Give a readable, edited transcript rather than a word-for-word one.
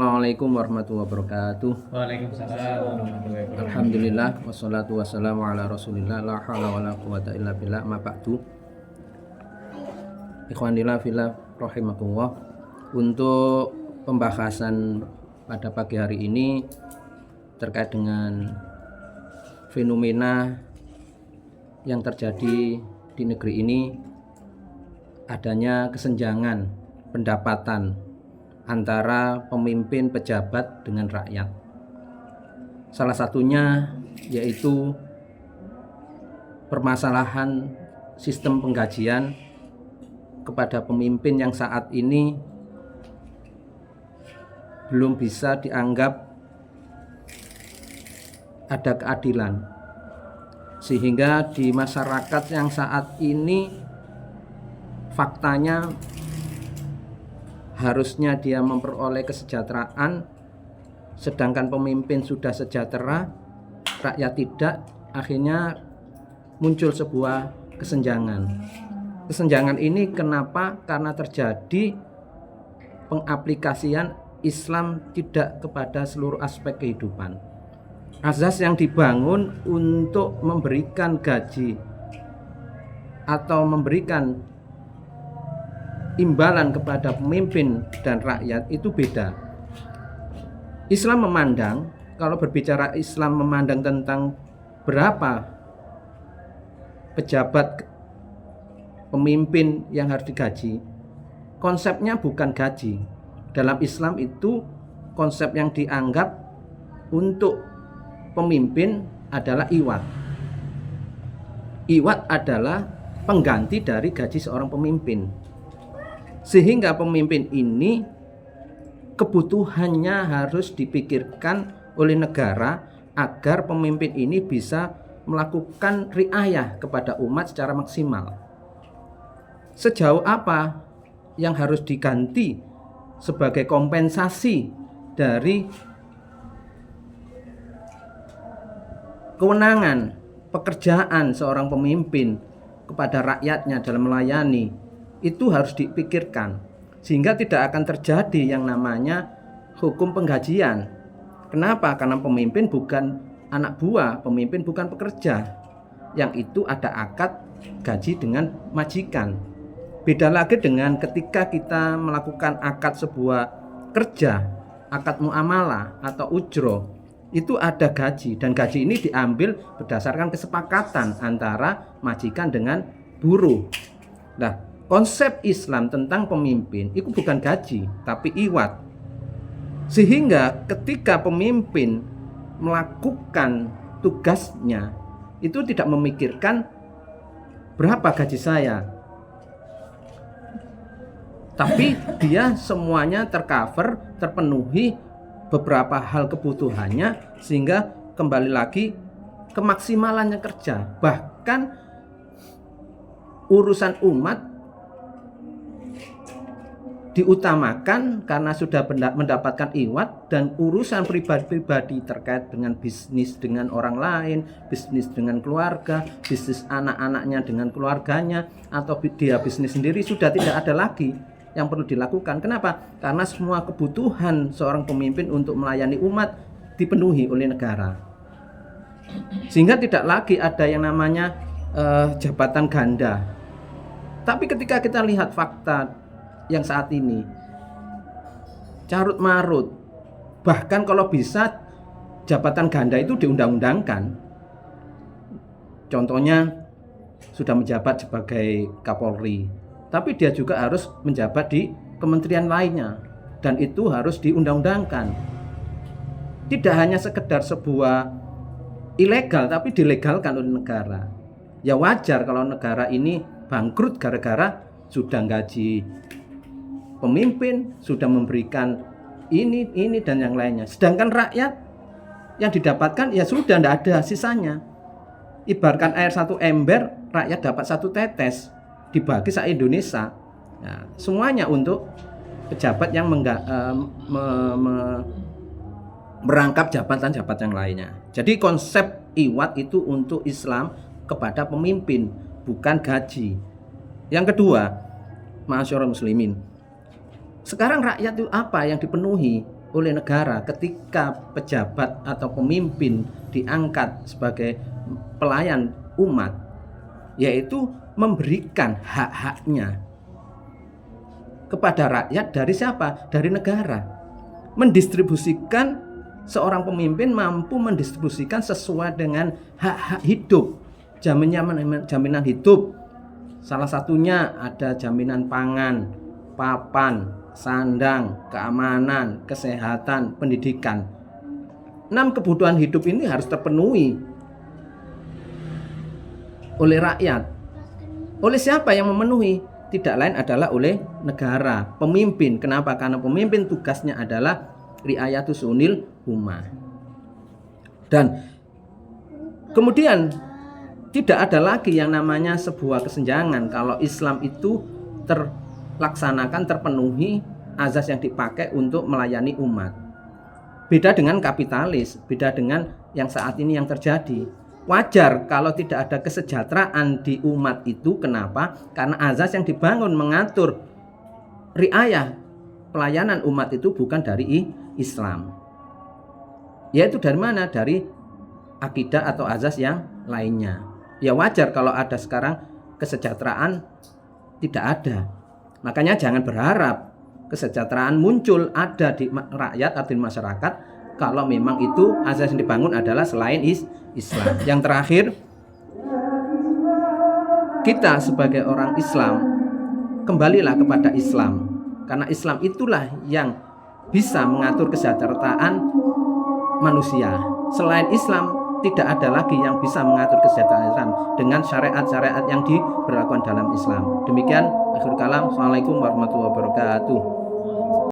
Assalamualaikum warahmatullahi wabarakatuh. Waalaikumsalam warahmatullahi wabarakatuh. Alhamdulillah wassalatu wassalamu ala Rasulillah la haula wala quwata illa billah ma ba'du. Ikhwanillah fillah rahimakumullah. Untuk pembahasan pada pagi hari ini terkait dengan fenomena yang terjadi di negeri ini, adanya kesenjangan pendapatan antara pemimpin pejabat dengan rakyat. Salah satunya yaitu permasalahan sistem penggajian kepada pemimpin yang saat ini belum bisa dianggap ada keadilan, sehingga di masyarakat yang saat ini faktanya harusnya dia memperoleh kesejahteraan, sedangkan pemimpin sudah sejahtera, rakyat tidak. Akhirnya muncul sebuah kesenjangan. Kesenjangan ini kenapa? Karena terjadi pengaplikasian Islam tidak kepada seluruh aspek kehidupan. Azas yang dibangun untuk memberikan gaji atau memberikan imbalan kepada pemimpin dan rakyat itu beda. Islam memandang, kalau berbicara Islam memandang tentang berapa pejabat pemimpin yang harus digaji, konsepnya bukan gaji. Dalam Islam itu konsep yang dianggap untuk pemimpin adalah iwat. Iwat adalah pengganti dari gaji seorang pemimpin. Sehingga pemimpin ini kebutuhannya harus dipikirkan oleh negara agar pemimpin ini bisa melakukan riayah kepada umat secara maksimal. Sejauh apa yang harus diganti sebagai kompensasi dari kewenangan pekerjaan seorang pemimpin kepada rakyatnya dalam melayani, itu harus dipikirkan, sehingga tidak akan terjadi yang namanya hukum penggajian. Kenapa? Karena pemimpin bukan anak buah, pemimpin bukan pekerja. Yang itu ada akad gaji dengan majikan. Beda lagi dengan ketika kita melakukan akad sebuah kerja, akad muamalah atau ujroh, itu ada gaji, dan gaji ini diambil berdasarkan kesepakatan antara majikan dengan buruh. Nah, konsep Islam tentang pemimpin itu bukan gaji, tapi iwat. Sehingga ketika pemimpin melakukan tugasnya, itu tidak memikirkan berapa gaji saya, tapi dia semuanya tercover, terpenuhi beberapa hal kebutuhannya, sehingga kembali lagi kemaksimalannya kerja. Bahkan urusan umat diutamakan karena sudah mendapatkan iwat, dan urusan pribadi-pribadi terkait dengan bisnis dengan orang lain, bisnis dengan keluarga, bisnis anak-anaknya dengan keluarganya, atau dia bisnis sendiri, sudah tidak ada lagi yang perlu dilakukan. Kenapa? Karena semua kebutuhan seorang pemimpin untuk melayani umat dipenuhi oleh negara, sehingga tidak lagi ada yang namanya jabatan ganda. Tapi ketika kita lihat fakta yang saat ini carut marut, bahkan kalau bisa jabatan ganda itu diundang-undangkan. Contohnya sudah menjabat sebagai Kapolri, tapi dia juga harus menjabat di kementerian lainnya, dan itu harus diundang-undangkan. Tidak hanya sekedar sebuah ilegal, tapi dilegalkan oleh negara. Ya wajar kalau negara ini bangkrut gara-gara sudah gaji pemimpin, sudah memberikan ini dan yang lainnya. Sedangkan rakyat yang didapatkan ya sudah, tidak ada sisanya. Ibaratkan air satu ember, rakyat dapat satu tetes, dibagi se-Indonesia. Nah, semuanya untuk pejabat yang merangkap jabatan-jabatan lainnya. Jadi konsep iwat itu untuk Islam kepada pemimpin, bukan gaji. Yang kedua, ma'asyiral muslimin, sekarang rakyat itu apa yang dipenuhi? oleh negara ketika pejabat atau pemimpin diangkat sebagai pelayan umat, yaitu memberikan hak-haknya kepada rakyat dari siapa? Dari negara. Mendistribusikan, seorang pemimpin mampu mendistribusikan sesuai dengan hak-hak hidup, jaminan hidup. Salah satunya ada jaminan pangan, papan, sandang, keamanan, kesehatan, pendidikan. 6 kebutuhan hidup ini harus terpenuhi oleh rakyat. Oleh siapa yang memenuhi? Tidak lain adalah oleh negara, pemimpin. Kenapa? Karena pemimpin tugasnya adalah ri'ayatus sunil ummah. Dan kemudian tidak ada lagi yang namanya sebuah kesenjangan. Kalau Islam itu terlaksanakan, terpenuhi azas yang dipakai untuk melayani umat. Beda dengan kapitalis, beda dengan yang saat ini yang terjadi. Wajar kalau tidak ada kesejahteraan di umat itu. Kenapa? Karena azas yang dibangun mengatur riayah pelayanan umat itu bukan dari Islam. Yaitu dari mana? Dari akidah atau azas yang lainnya. Ya wajar kalau ada sekarang kesejahteraan tidak ada. Makanya jangan berharap kesejahteraan muncul ada di rakyat atau di masyarakat kalau memang itu azas yang dibangun adalah selain Islam. Yang terakhir, kita sebagai orang Islam kembalilah kepada Islam, karena Islam itulah yang bisa mengatur kesejahteraan manusia. Selain Islam tidak ada lagi yang bisa mengatur kesejahteraan Islam dengan syariat-syariat yang diberlakukan dalam Islam. Demikian akhir kalam. Assalamualaikum warahmatullahi wabarakatuh.